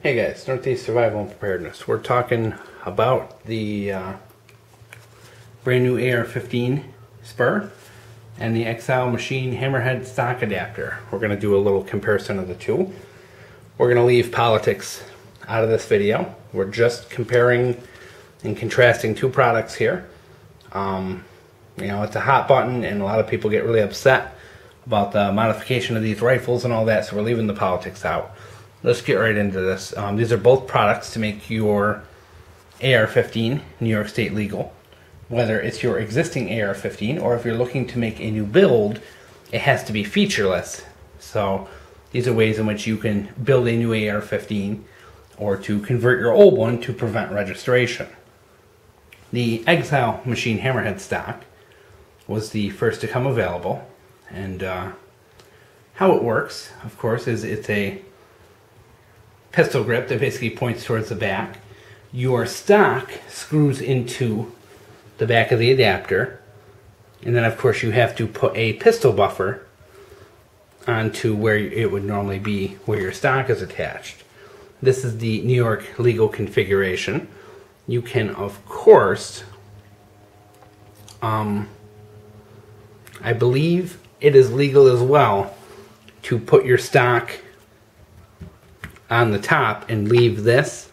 Hey guys, Northeast Survival and Preparedness. We're talking about the brand new AR15 Spur and the Exile Machine Hammerhead stock adapter. We're going to do a little comparison of the two. We're going to leave politics out of this video. We're just comparing and contrasting two products here. You know, it's a hot button and a lot of people get really upset about the modification of these rifles and all that, so we're leaving the politics out. Let's get right into this. These are both products to make your AR-15 New York State legal. Whether it's your existing AR-15 or if you're looking to make a new build, it has to be featureless. So these are ways in which you can build a new AR-15 or to convert your old one to prevent registration. The Exile Machine Hammerhead stock was the first to come available, and how it works, of course, is it's a pistol grip that basically points towards the back. Your stock screws into the back of the adapter, and then of course you have to put a pistol buffer onto where it would normally be, where your stock is attached. This is the New York legal configuration. You can of course, I believe it is legal as well to put your stock on the top and leave this,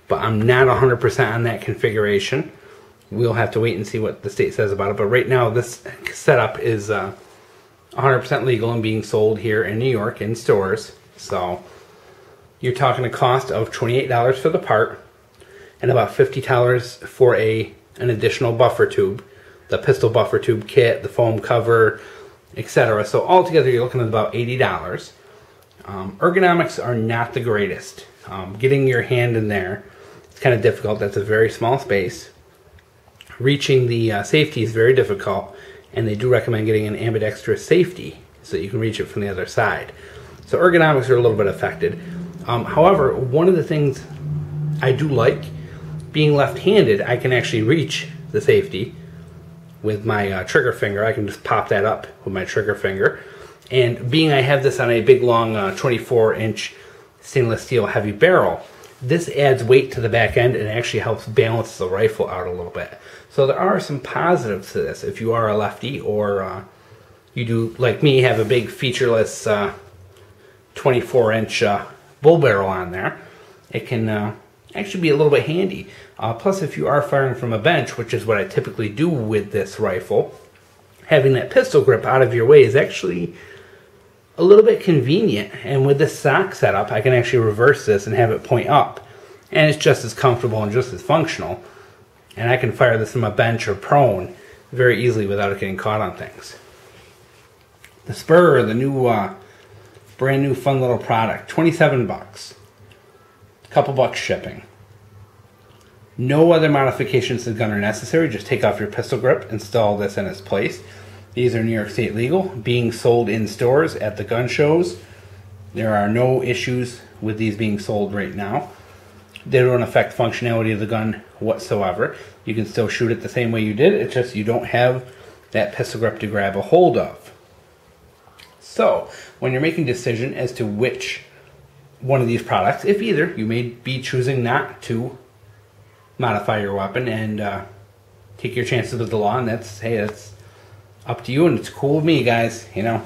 but I'm not 100% on that configuration. We'll have to wait and see what the state says about it, but right now this setup is 100% legal and being sold here in New York in stores. So you're talking a cost of $28 for the part and about $50 for an additional buffer tube, the pistol buffer tube kit, the foam cover, etc. So altogether you're looking at about $80. Ergonomics are not the greatest. Getting your hand in there, it's kind of difficult. That's a very small space. Reaching the safety is very difficult, and they do recommend getting an ambidextrous safety so that you can reach it from the other side. So ergonomics are a little bit affected. However, one of the things I do like, being left-handed, I can actually reach the safety with my trigger finger. I can just pop that up with my trigger finger. And being I have this on a big long 24-inch stainless steel heavy barrel, this adds weight to the back end and actually helps balance the rifle out a little bit. So there are some positives to this if you are a lefty, or you do, like me, have a big featureless 24-inch bull barrel on there. It can actually be a little bit handy. Plus, if you are firing from a bench, which is what I typically do with this rifle, having that pistol grip out of your way is actually a little bit convenient. And with this stock setup, I can actually reverse this and have it point up, and it's just as comfortable and just as functional. And I can fire this from a bench or prone very easily without it getting caught on things. The Spur, the new brand new fun little product, 27 bucks. A couple bucks shipping. No other modifications to the gun are necessary. Just take off your pistol grip, install this in its place. These are New York State legal, being sold in stores at the gun shows. There are no issues with these being sold right now. They don't affect functionality of the gun whatsoever. You can still shoot it the same way you did. It's just you don't have that pistol grip to grab a hold of. So when you're making a decision as to which one of these products, if either, you may be choosing not to modify your weapon and take your chances with the law, and that's up to you, and it's cool with me, guys. You know,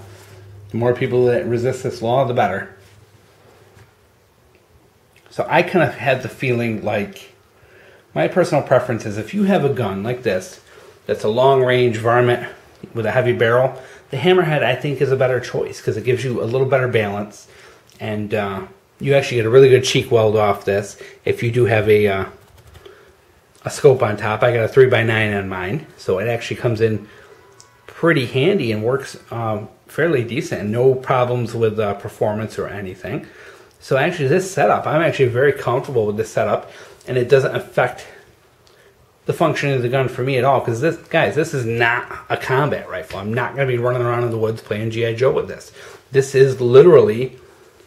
the more people that resist this law, the better. So I kind of had the feeling like my personal preference is if you have a gun like this that's a long-range varmint with a heavy barrel, the Hammerhead I think is a better choice because it gives you a little better balance, and you actually get a really good cheek weld off this if you do have a scope on top. I got a 3x9 on mine, so it actually comes in pretty handy and works fairly decent, and no problems with performance or anything. So actually this setup, I'm actually very comfortable with this setup, and it doesn't affect the functioning of the gun for me at all, because this, guys, this is not a combat rifle. I'm not going to be running around in the woods playing G.I. Joe with this. This is literally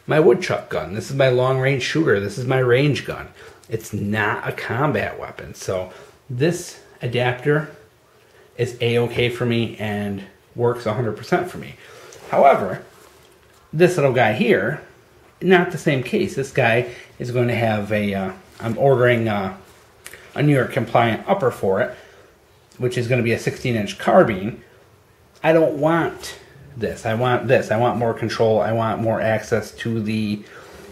my woodchuck gun. This is my long-range shooter. This is my range gun. It's not a combat weapon. So this adapter is A-okay for me and works 100% for me. However, this little guy here not the same case. This guy is going to have a, I'm ordering a New York compliant upper for it, which is going to be a 16-inch carbine. I don't want this. I want this. I want more control. I want more access to the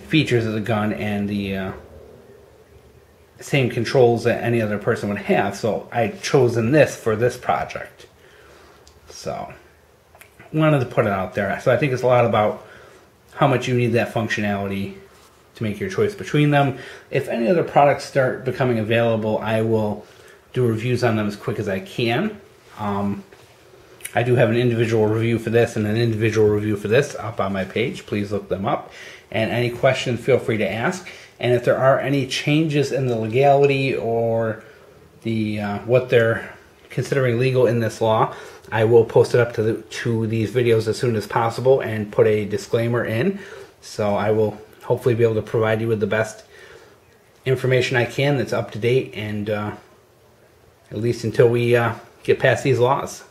features of the gun and the same controls that any other person would have. So I've chosen this for this project. So wanted to put it out there. So I think it's a lot about how much you need that functionality to make your choice between them. If any other products start becoming available, I will do reviews on them as quick as I can. I do have an individual review for this and an individual review for this up on my page. Please look them up. And any questions, feel free to ask. And if there are any changes in the legality or the what they're considering legal in this law, I will post it up to these videos as soon as possible and put a disclaimer in. So I will hopefully be able to provide you with the best information I can that's up to date, and at least until we get past these laws.